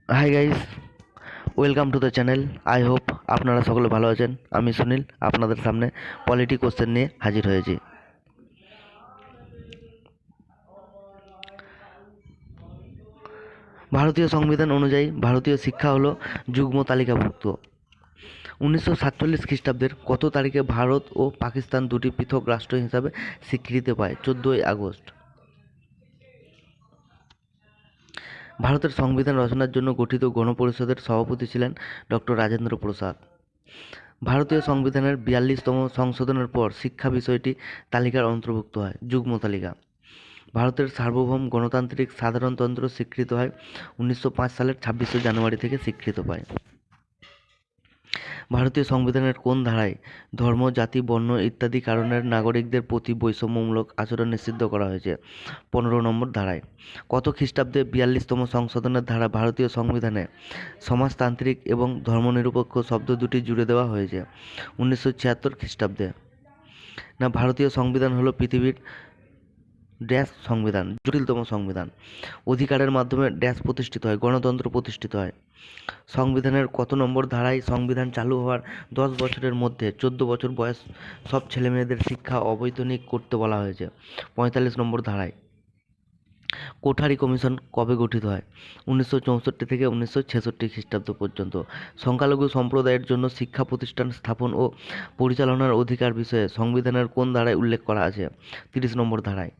Hi guys, welcome to the channel. I hope আপনারা সকলে ভালো আছেন। আমি সুনীল আপনাদের সামনে পলিটি কোশ্চেন নিয়ে হাজির হয়েছি। ভারতীয় সংবিধান অনুযায়ী ভারতীয় শিক্ষা হলো যুগ্ম তালিকাভুক্ত। 1947 খ্রিস্টাব্দের কত তারিখে ভারত ও পাকিস্তান দুটি পৃথক রাষ্ট্র হিসাবে স্বীকৃতি পায়? 14ই আগস্ট। ভারতের সংবিধান রচনার জন্য গঠিত গণপরিষদের সভাপতি ছিলেন ডক্টর রাজেন্দ্র প্রসাদ। ভারতীয় সংবিধানের 42তম সংশোধনের পর শিক্ষা বিষয়টি তালিকার অন্তর্ভুক্ত হয়, যুগ্ম তালিকা। ভারতের সার্বভৌম গণতান্ত্রিক সাধারণতন্ত্র স্বীকৃত হয় 1905 সালের 26শে জানুয়ারি থেকে স্বীকৃত পায়। ভারতীয় সংবিধানের কোন ধারায় ধর্ম, জাতি, বর্ণ ইত্যাদি কারণের নাগরিকদের প্রতি বৈষম্যমূলক আচরণ নিষিদ্ধ করা হয়েছে? 15 নম্বর ধারায়। কত খ্রিস্টাব্দে 42তম সংশোধনের ধারা ভারতীয় সংবিধানে সমাজতান্ত্রিক এবং ধর্মনিরপেক্ষ শব্দ দুটি জুড়ে দেওয়া হয়েছে? 1976 খ্রিস্টাব্দে। না, ভারতীয় সংবিধান হলো পৃথিবীর ড্যাশ সংবিধান, জটিলতম সংবিধান। অধিকারের মাধ্যমে ড্যাশ প্রতিষ্ঠিত হয়, গণতন্ত্র প্রতিষ্ঠিত হয়। সংবিধানের কত নম্বর ধারায় সংবিধান চালু হওয়ার 10 বছরের মধ্যে 14 বছর বয়স সব ছেলেমেয়েদের শিক্ষা অবৈতনিক করতে বলা হয়েছে? 45 নম্বর ধারায়। কোঠারি কমিশন কবে গঠিত হয়? 1964 থেকে 1966 খ্রিস্টাব্দ পর্যন্ত। সংখ্যালঘু সম্প্রদায়ের জন্য শিক্ষা প্রতিষ্ঠান স্থাপন ও পরিচালনার অধিকার বিষয়ে সংবিধানের কোন ধারায় উল্লেখ করা আছে? 30 নম্বর ধারায়।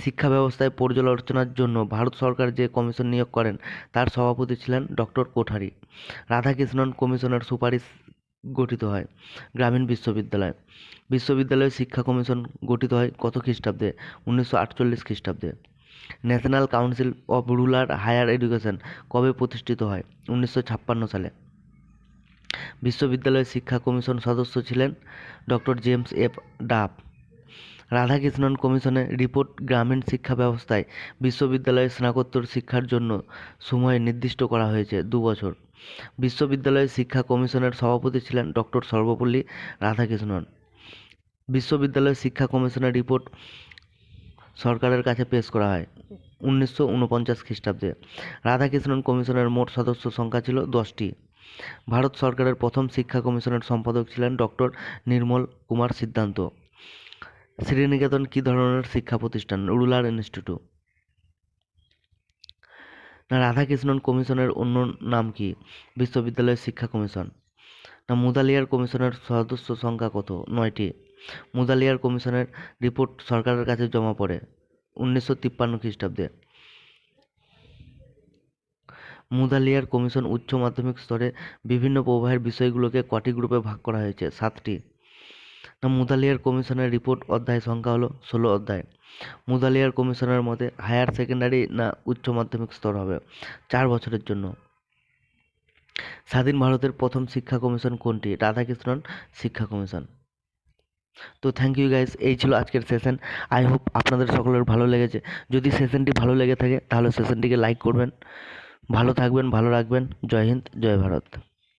শিক্ষা ব্যবস্থায় পর্যালোচনার জন্য ভারত সরকার যে কমিশন নিয়োগ করেন তার সভাপতি ছিলেন ডক্টর কোঠারি। রাধাকৃষ্ণন কমিশনের সুপারিশ গঠিত হয় গ্রামীণ বিশ্ববিদ্যালয়। বিশ্ববিদ্যালয় শিক্ষা কমিশন গঠিত হয় কত খ্রিস্টাব্দে? 1948 খ্রিস্টাব্দে। National Council of Rural Higher Education কবে প্রতিষ্ঠিত হয়? 1956 সালে। বিশ্ববিদ্যালয় শিক্ষা কমিশন সদস্য ছিলেন doctor James F Duff. Radhakrishnan কমিশনের রিপোর্ট গ্রামীণ শিক্ষা ব্যবস্থায় বিশ্ববিদ্যালয়ে স্নাতকোত্তর শিক্ষার জন্য সময় নির্দিষ্ট করা হয়েছে 2 বছর। বিশ্ববিদ্যালয় শিক্ষা কমিশনের সভাপতি ছিলেন ডক্টর সর্বপল্লী রাধাকৃষ্ণন। বিশ্ববিদ্যালয় শিক্ষা কমিশনের রিপোর্ট সরকারের কাছে পেশ করা হয় 1949 খ্রিস্টাব্দে। রাধাকৃষ্ণন কমিশনের মোট সদস্য সংখ্যা ছিল 10টি। ভারত সরকারের প্রথম শিক্ষা কমিশনের সম্পাদক ছিলেন ডক্টর নির্মল কুমার সিদ্ধান্ত। শ্রীনিকেতন কী ধরনের শিক্ষা প্রতিষ্ঠান? Rural institute. না, রাধাকৃষ্ণন কমিশনের অন্য নাম কি? বিশ্ববিদ্যালয় শিক্ষা কমিশন। না, মুদালিয়ার কমিশনের সদস্য সংখ্যা কত? 9টি। মুদালিয়ার কমিশনের রিপোর্ট সরকারের কাছে জমা পড়ে 1953 খ্রিস্টাব্দে। মুদালিয়ার কমিশন উচ্চ মাধ্যমিক স্তরে বিভিন্ন প্রবাহের বিষয়গুলোকে কটি গ্রুপে ভাগ করা হয়েছে? 7টি। না, মুদালিয়ার কমিশনের রিপোর্ট অধ্যায় সংখ্যা হলো 16 অধ্যায়। মুদালিয়ার কমিশনের মতে হায়ার সেকেন্ডারি না উচ্চ মাধ্যমিক স্তর হবে 4 বছরের জন্য। স্বাধীন ভারতের প্রথম শিক্ষা কমিশন কোনটি? রাধাকৃষ্ণন শিক্ষা কমিশন। তো থ্যাংক ইউ গাইস, এই ছিল আজকের সেশন। আই হোপ আপনাদের সকলের ভালো লেগেছে। যদি সেশনটি ভালো লেগে থাকে তাহলে সেশনটিকে লাইক করবেন। ভালো থাকবেন, ভালো রাখবেন। জয় হিন্দ, জয় ভারত।